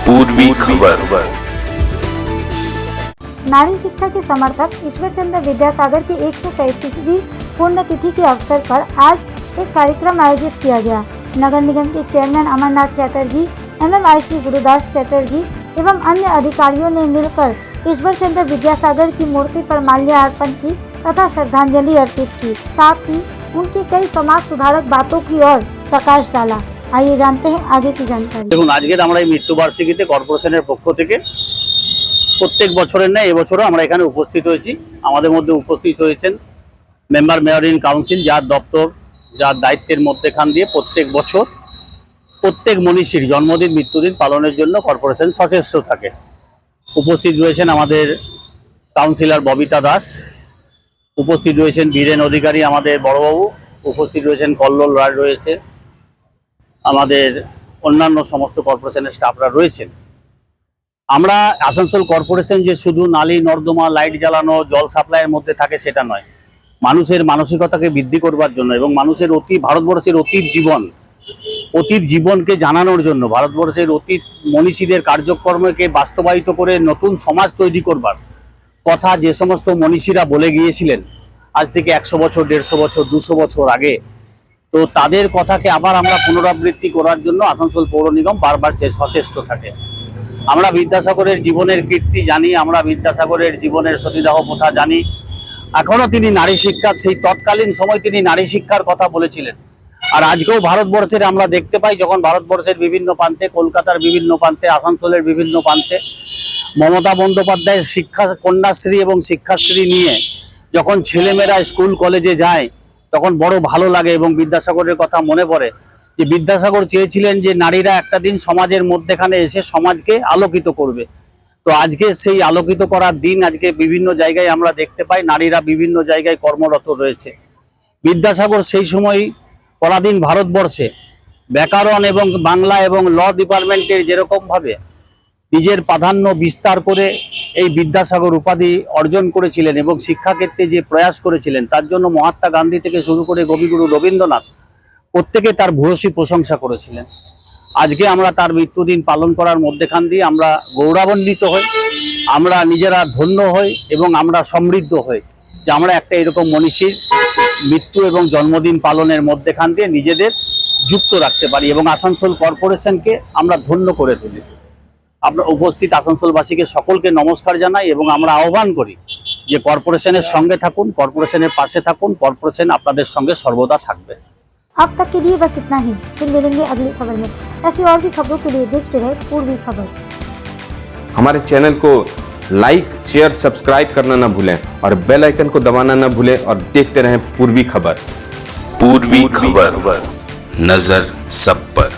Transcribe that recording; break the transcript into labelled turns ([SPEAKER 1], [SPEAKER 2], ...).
[SPEAKER 1] पूर्वी खबर।
[SPEAKER 2] नारी शिक्षा के समर्थक ईश्वर चंद्र विद्यासागर की 135वीं पुण्यतिथि के अवसर पर आज एक कार्यक्रम आयोजित किया गया। नगर निगम के चेयरमैन अमरनाथ चटर्जी, MMIC गुरुदास चटर्जी एवं अन्य अधिकारियों ने मिलकर ईश्वर चंद्र विद्यासागर की मूर्ति पर माल्यार्पण की तथा श्रद्धांजलि अर्पित की। साथ ही उनकी कई समाज सुधारक बातों की ओर प्रकाश डाला। आइए जानते हैं आगे की जानकारी।
[SPEAKER 3] দেখুন, আজকের আমরা এই মৃত্যুবার্ষিকীতে কর্পোরেশনের পক্ষ থেকে প্রত্যেক বছরের ন্যায় এবছরও আমরা এখানে উপস্থিত হয়েছি। আমাদের মধ্যে উপস্থিত হয়েছেন মেম্বার মেয়র ইন কাউন্সিল, যার দপ্তর যার দায়িত্বের মধ্যেখান দিয়ে প্রত্যেক বছর প্রত্যেক মনীষীর জন্মদিন মৃত্যুদিন পালনের জন্য কর্পোরেশন সচেষ্ট থাকে। উপস্থিত রয়েছেন আমাদের কাউন্সিলর ববিতা দাস, উপস্থিত রয়েছেন বীরেন অধিকারী আমাদের বড়বাবু, উপস্থিত রয়েছেন কল্লোল রায়, রয়েছে আমাদের অন্যান্য সমস্ত কর্পোরেশনের স্টাফরা রয়েছেন। আমরা আসানসোল কর্পোরেশন যে শুধু নালী নর্দমা লাইট জ্বালানো জল সাপ্লাইয়ের মধ্যে থাকে সেটা নয়, মানুষের মানসিকতাকে বৃদ্ধি করবার জন্য এবং মানুষের ভারতবর্ষের অতীত জীবনকে জানানোর জন্য, ভারতবর্ষের অতীত মনীষীদের কার্যক্রমকে বাস্তবায়িত করে নতুন সমাজ তৈরি করবার কথা যে সমস্ত মনীষীরা বলে গিয়েছিলেন আজ থেকে 100 বছর 150 বছর 200 বছর আগে, তো তাদের কথাকে আবার আমরা পুনরাবৃত্তি করার জন্য আসানসোল পৌর নিগম বারবার সচেষ্ট থাকে। আমরা বিদ্যাসাগরের জীবনের কীর্তি জানি, আমরা বিদ্যাসাগরের জীবনের সতীদাহ প্রথা জানি। এখনো তিনি নারী শিক্ষা, সেই তৎকালীন সময় তিনি নারী শিক্ষার কথা বলেছিলেন। আর আজকেও ভারতবর্ষের আমরা দেখতে পাই, যখন ভারতবর্ষের বিভিন্ন প্রান্তে, কলকাতার বিভিন্ন প্রান্তে, আসানসোলের বিভিন্ন প্রান্তে মমতা বন্দ্যোপাধ্যায়ের শিক্ষা কন্যাশ্রী এবং শিক্ষাশ্রী নিয়ে যখন ছেলেমেয়েরা স্কুল কলেজে যায় তখন বড় ভালো লাগে এবং বিদ্যাসাগরের কথা মনে পড়ে যে বিদ্যাসাগর চেয়েছিলেন যে নারীরা একটা দিন সমাজের মধ্যেখানে এসে সমাজকে আলোকিত করবে। তো আজকে সেই আলোকিত করার দিন আজকে বিভিন্ন জায়গায় আমরা দেখতে পাই, নারীরা বিভিন্ন জায়গায় কর্মরত রয়েছে। বিদ্যাসাগর সেই সময় পরাধীন ভারতবর্ষে ব্যাকরণ এবং বাংলা এবং ল ডিপার্টমেন্টের যেরকমভাবে নিজের প্রাধান্য বিস্তার করে এই বিদ্যাসাগর উপাধি অর্জন করেছিলেন এবং শিক্ষাক্ষেত্রে যে প্রয়াস করেছিলেন তার জন্য মহাত্মা গান্ধী থেকে শুরু করে কবিগুরু রবীন্দ্রনাথ প্রত্যেকে তার ভূয়সী প্রশংসা করেছিলেন। আজকে আমরা তার মৃত্যুদিন পালন করার মধ্যেখান দিয়ে আমরা গৌরবান্বিত হই, আমরা নিজেরা ধন্য হই এবং আমরা সমৃদ্ধ হই যে আমরা একটা এরকম মনীষীর মৃত্যু এবং জন্মদিন পালনের মধ্যেখান দিয়ে নিজেদের যুক্ত রাখতে পারি এবং আসানসোল কর্পোরেশনকে আমরা ধন্য করে তুলি। আমরা উপস্থিত আসানসোলবাসীকে সকলকে নমস্কার জানাই এবং আমরা আহ্বান করি যে কর্পোরেশনের সঙ্গে থাকুন, কর্পোরেশনের পাশে থাকুন, কর্পোরেশন আপনাদের সঙ্গে সর্বদা থাকবে।
[SPEAKER 2] अब तक के लिए बस इतना ही। फिर मिलेंगे अगली खबर में। ऐसी और भी खबरों के लिए देखते रहे पूर्वी खबर।
[SPEAKER 4] हमारे चैनल को लाइक शेयर सब्सक्राइब करना ना भूलें और बेल आइकन को दबाना ना भूलें और देखते रहें पूर्वी खबर।
[SPEAKER 1] पूर्वी खबर, नजर सब पर।